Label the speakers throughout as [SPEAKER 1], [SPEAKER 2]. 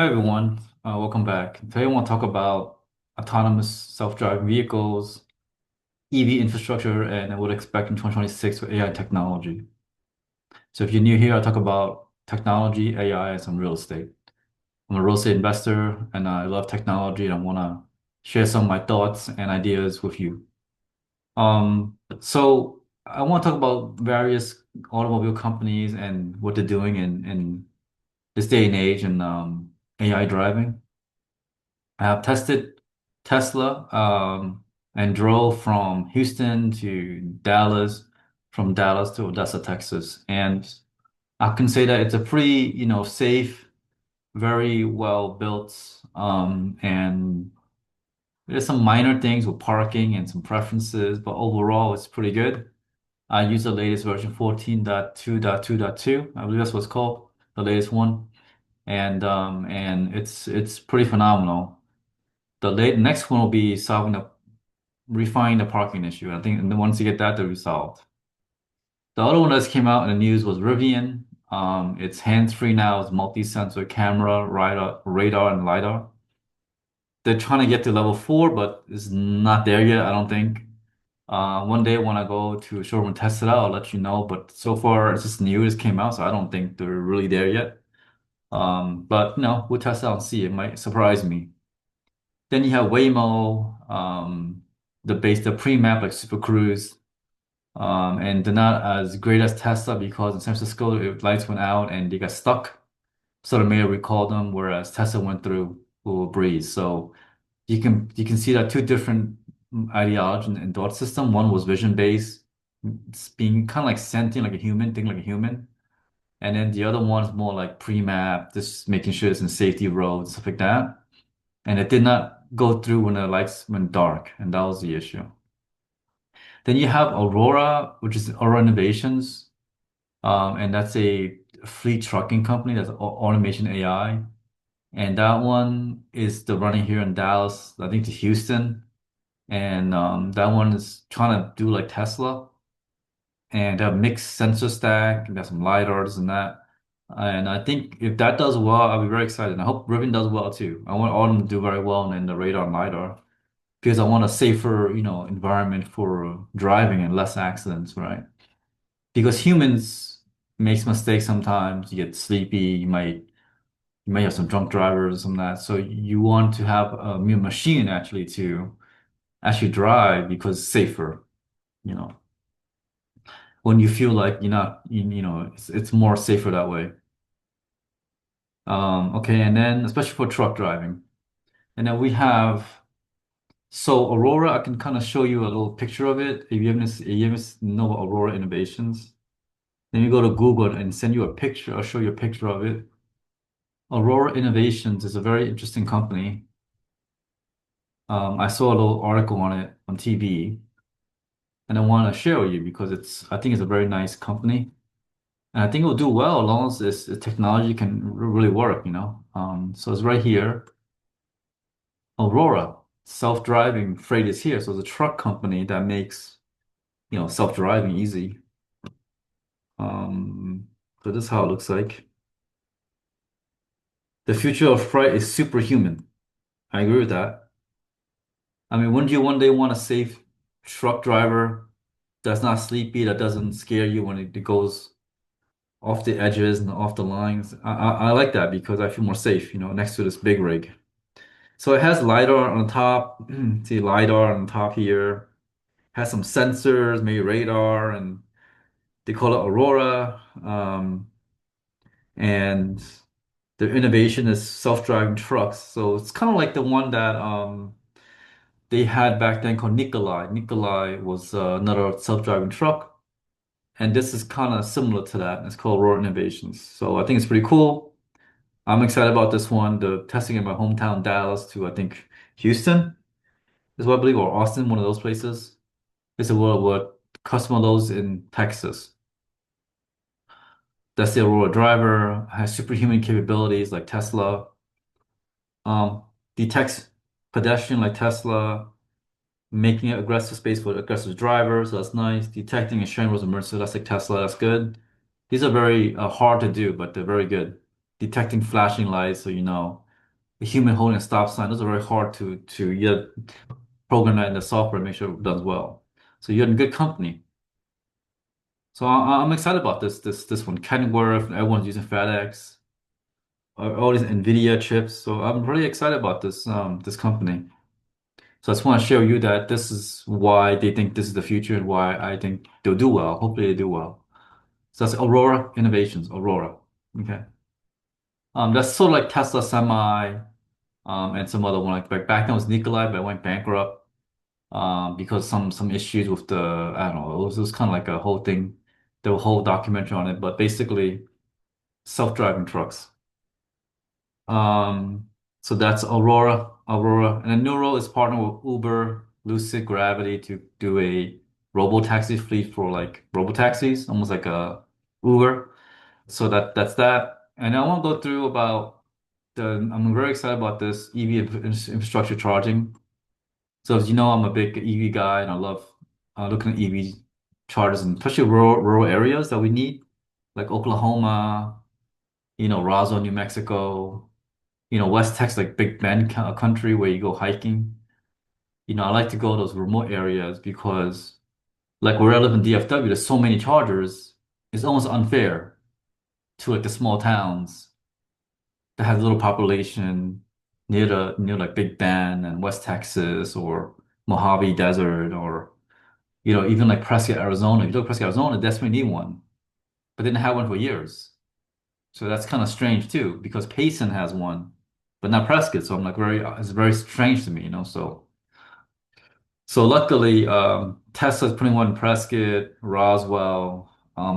[SPEAKER 1] Hi everyone, welcome back. Today I want to talk about autonomous self-driving vehicles, EV infrastructure, and what to expect in 2026 with AI technology. So if you're new here, I'll talk about technology, AI, and some real estate. I'm a real estate investor and I love technology and I want to share some of my thoughts and ideas with you. So I want to talk about various automobile companies and what they're doing in this day and age and AI driving. I have tested Tesla and drove from Houston to Dallas, from Dallas to Odessa, Texas. And I can say that it's a pretty, safe, very well built, and there's some minor things with parking and some preferences, but overall it's pretty good. I use the latest version 14.2.2.2. I believe that's what it's called, the latest one. And it's pretty phenomenal. The next one will be refining the parking issue. I think, and then once you get that, they'll be solved. The other one that came out in the news was Rivian. It's hands-free now. It's multi-sensor camera, radar, and lidar. They're trying to get to level 4, but it's not there yet, I don't think. One day when I go to a showroom and test it out, I'll let you know. But so far, it's just new. It just came out, so I don't think they're really there yet. But we'll test it out and see. It might surprise me. Then you have Waymo, the pre-map like Super Cruise, and they're not as great as Tesla because in San Francisco lights went out and they got stuck, so the mayor recalled them, whereas Tesla went through a breeze. So you can see that two different ideology and thought system. One was vision based, it's being kind of like sentient, like a human, think like a human, and then the other one's more like pre-map, just making sure it's in safety roads, stuff like that. And it did not go through when the lights went dark, and that was the issue. Then you have Aurora, which is Aurora Innovations, and that's a fleet trucking company that's automation AI, and that one is the running here in Dallas, I think to Houston, and that one is trying to do like Tesla, and they have mixed sensor stack, and got some lidars and that. And I think if that does well, I'll be very excited. And I hope Rivian does well too. I want all of them to do very well in the radar and lidar, because I want a safer, environment for driving and less accidents, right? Because humans makes mistakes sometimes. You get sleepy. You might have some drunk drivers, some of that. So you want to have a machine actually to actually drive because it's safer. You know, when you feel like you're not, it's more safer that way. Okay, and then especially for truck driving, and then we have. So Aurora, I can kind of show you a little picture of it. If you haven't know about Aurora Innovations, then you go to Google and send you a picture. I'll show you a picture of it. Aurora Innovations is a very interesting company. I saw a little article on it on TV, and I want to share with you because I think it's a very nice company, and I think it will do well as long as this technology can really work. So it's right here. Aurora self-driving freight is here. So it's a truck company that makes, self-driving easy. Um, so this is how it looks like. The future of freight is superhuman. I agree with that. I mean, wouldn't you one day want a safe truck driver that's not sleepy, that doesn't scare you when it goes off the edges and off the lines? I like that because I feel more safe, next to this big rig. So it has LiDAR on the top. See LiDAR on the top here. Has some sensors, maybe radar, and they call it Aurora. And the innovation is self-driving trucks. So it's kind of like the one that they had back then called Nikolai. Nikolai was another self-driving truck, and this is kind of similar to that. It's called Roar Innovations. So I think it's pretty cool. I'm excited about this one. The testing in my hometown, Dallas, to I think Houston is what I believe, or Austin, one of those places. It's a world what customer loads in Texas. That's the Aurora driver, has superhuman capabilities like Tesla. Um, Detects pedestrian like Tesla, making it aggressive space for aggressive drivers. So that's nice. Detecting and sharing roads emergency. That's like Tesla. That's good. These are very hard to do, but they're very good. Detecting flashing lights, so you know. a human holding a stop sign. Those are very hard to yet program that in the software and make sure it does well. So you're in good company. So I'm excited about this one. Kenworth, everyone's using FedEx, all these NVIDIA chips. So I'm really excited about this company. So I just want to show you that this is why they think this is the future and why I think they'll do well. Hopefully they do well. So that's Aurora Innovations, Aurora. Okay. That's sort of like Tesla Semi, and some other one. Like back then it was Nikolai, but it went bankrupt because some issues with the I don't know. It was kind of like a whole thing. There was a whole documentary on it, but basically self-driving trucks. Um, so that's Aurora, and then Neural is partnered with Uber, Lucid Gravity to do a robo-taxi fleet for like robo-taxis, almost like a Uber. So that's that. And I want to go through about I'm very excited about this EV infrastructure charging. So as you know, I'm a big EV guy and I love looking at EV chargers, and especially rural areas that we need, like Oklahoma, Roswell, New Mexico, West Texas, like Big Bend country where you go hiking. I like to go to those remote areas because, like where I live in DFW, there's so many chargers. It's almost unfair to like the small towns that has little population near like Big Bend and West Texas or Mojave Desert or even like Prescott, Arizona. If you look at Prescott, Arizona, they desperately need one, but they didn't have one for years. So that's kind of strange too, because Payson has one, but not Prescott. So I'm like it's very strange to me. So luckily, Tesla's putting one in Prescott, Roswell.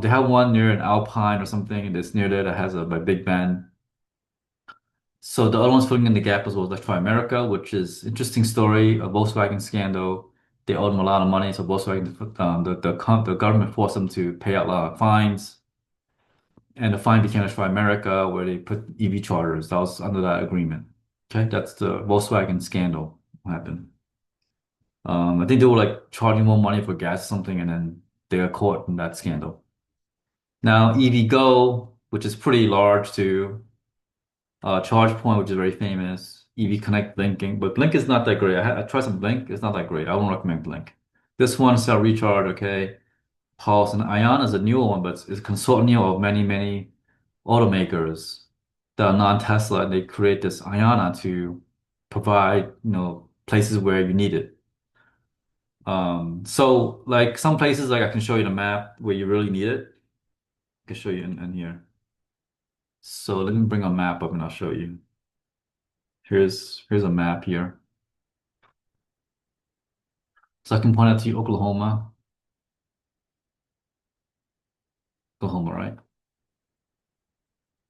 [SPEAKER 1] They have one near an Alpine or something, and it's near there that has a by Big Bend. So the other one's filling in the gap as well as Electrify America, which is interesting story, a Volkswagen scandal. They owed them a lot of money, so Volkswagen, the government forced them to pay out a lot of fines, and the fine became Electrify America, where they put EV chargers. That was under that agreement. Okay, that's the Volkswagen scandal happened. I think they were like charging more money for gas or something, and then they got caught in that scandal. Now EVgo, which is pretty large too. ChargePoint, which is very famous, EV Connect blinking, but Blink is not that great. I tried some Blink, it's not that great. I won't recommend Blink. This one, Cell Recharge, okay. Pulse and Ion is a newer one, but it's a consortium of many automakers that are non-Tesla, and they create this Iona to provide, places where you need it. So like some places, like I can show you the map where you really need it. I can show you in here. So let me bring a map up and I'll show you. Here's a map here. So I can point out to you Oklahoma, right?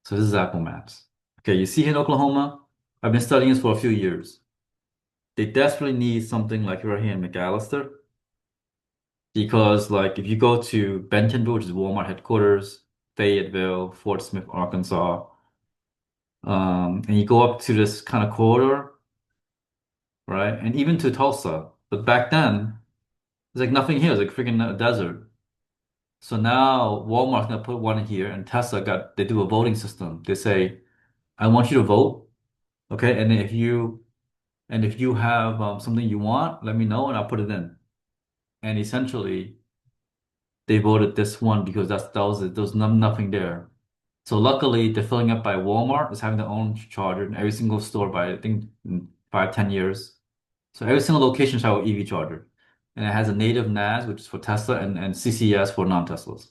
[SPEAKER 1] So this is Apple Maps. Okay, you see here in Oklahoma, I've been studying this for a few years. They desperately need something like right here in McAllister, because like if you go to Bentonville, which is Walmart headquarters, Fayetteville, Fort Smith, Arkansas, and you go up to this kind of corridor, right? And even to Tulsa. But back then, there's like nothing here. It's like freaking a desert. So now Walmart's gonna put one in here, and Tesla they do a voting system. They say, I want you to vote, okay? And if you have something you want, let me know and I'll put it in. And essentially, they voted this one because there was nothing there. So luckily, they're filling up by Walmart is having their own charger in every single store by I think in 5, 10 years. So every single location shall have an EV charger. And it has a native NAS, which is for Tesla, and CCS for non-Teslas.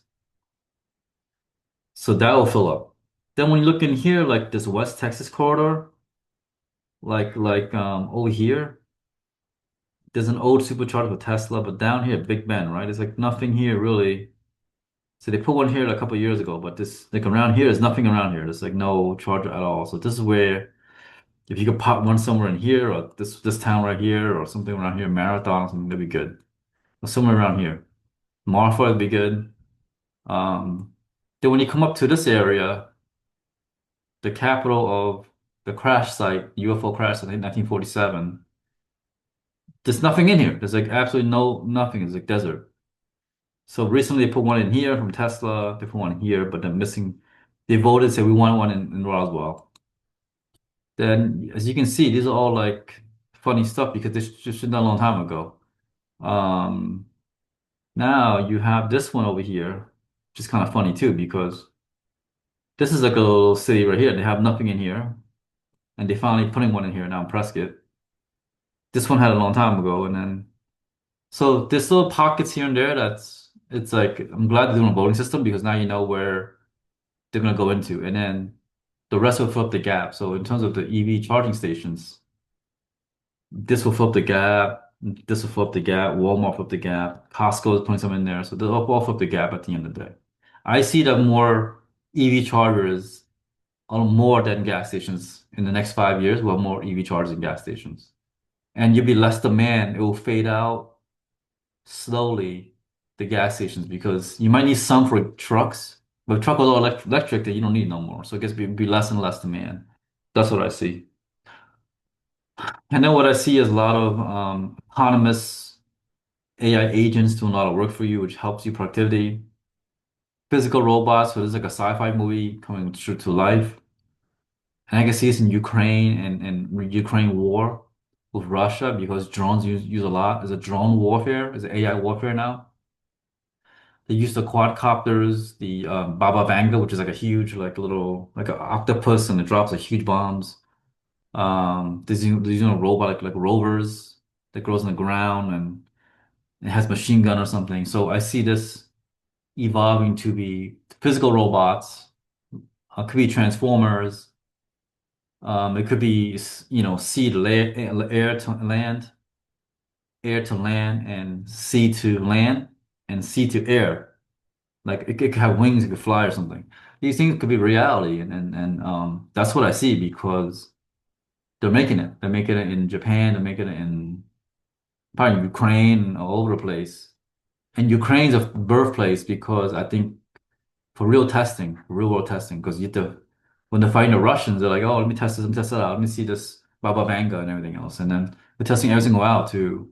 [SPEAKER 1] So that will fill up. Then when you look in here, like this West Texas corridor, like over here, there's an old supercharger for Tesla, but down here, Big Bend, right? There's like nothing here really. So they put one here like a couple of years ago, but this like around here, there's nothing around here. There's like no charger at all. So this is where if you could pop one somewhere in here or this town right here or something around here, Marathon or something, that'd be good. Or somewhere around here. Marfa would be good. Um, then when you come up to this area, the capital of the crash site, UFO crash site in 1947, there's nothing in here. There's like absolutely nothing. It's like desert. So recently they put one in here from Tesla. They put one here, but they're missing. They voted, said we want one in Roswell. then as you can see, these are all like funny stuff because this just done a long time ago. Um, Now you have this one over here, which is kind of funny too because this is like a little city right here. They have nothing in here, and they finally putting one in here now in Prescott. This one had a long time ago, and then so there's little pockets here and there. That's it's like I'm glad they're doing a voting system because now you know where they're gonna go into, and then the rest will fill up the gap. So in terms of the EV charging stations, this will fill up the gap. This will fill up the gap. Walmart will fill up the gap. Costco is putting some in there, so they'll all fill up the gap at the end of the day. I see that more EV chargers on more than gas stations in the next 5 years. We'll have more EV chargers than gas stations, and you'll be less demand. It will fade out slowly the gas stations because you might need some for trucks, but if truck was all electric, then you don't need no more. So it gets be less and less demand. That's what I see. And then what I see is a lot of autonomous AI agents doing a lot of work for you, which helps you productivity. Physical robots, so this is like a sci-fi movie coming true to life. And I can see this in Ukraine and Ukraine war with Russia because drones use a lot. There's a drone warfare, there's AI warfare now. They use the quadcopters, the Baba Vanga, which is like a huge, like little, like an octopus, and it drops like huge bombs. They're using a robot like rovers that grows in the ground and it has machine gun or something. So I see this evolving to be physical robots. Could be transformers. It could be sea to air to land, air to land, and sea to land, and sea to air. Like it could have wings, it could fly or something. These things could be reality, and that's what I see because they're making it. They're making it in Japan. They're making it in probably Ukraine, all over the place. And Ukraine's a birthplace because I think for real testing, real world testing, because you have to, when they're fighting the Russians, they're like, oh, let me test this, let me test that out, let me see this Baba Vanga and everything else. And then they're testing every single out to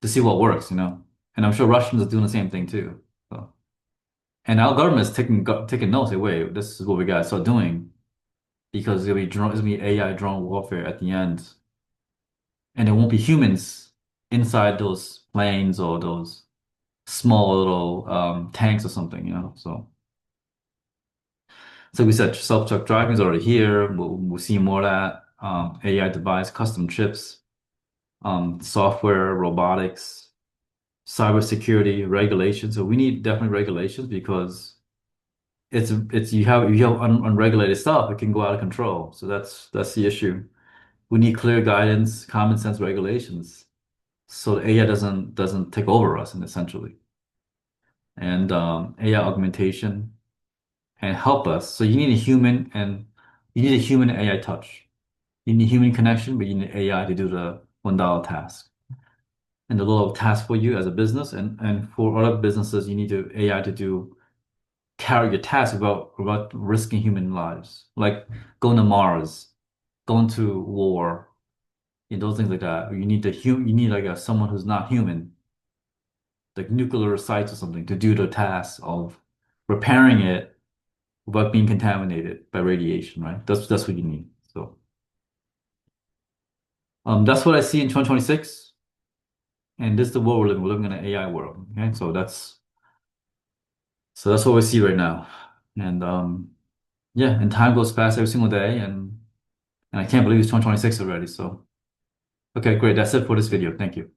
[SPEAKER 1] see what works, you know. And I'm sure Russians are doing the same thing too. So, and our government is taking notes, say, wait, this is what we gotta start doing because it's gonna be AI drone warfare at the end. And there won't be humans inside those planes or those small little tanks or something, you know. So we said self-truck driving is already here. We'll see more of that. AI device, custom chips, software, robotics, cybersecurity, regulations. So we need definitely regulations because it's you have unregulated stuff, it can go out of control. So that's the issue. We need clear guidance, common sense regulations, so the AI doesn't take over us, and essentially, and AI augmentation and help us. So you need a human and you need a human AI touch. You need human connection, but you need AI to do the $1 task and the little task for you as a business. And for other businesses, you need AI to carry your task without risking human lives, like going to Mars, going to war, those things like that. You need like someone who's not human, like nuclear sites or something, to do the task of repairing it without being contaminated by radiation, right? That's what you need. So that's what I see in 2026. And this is the world we're living. We're living in an AI world. Okay. So that's what we see right now. And yeah, and time goes fast every single day and I can't believe it's 2026 already. So okay, great. That's it for this video. Thank you.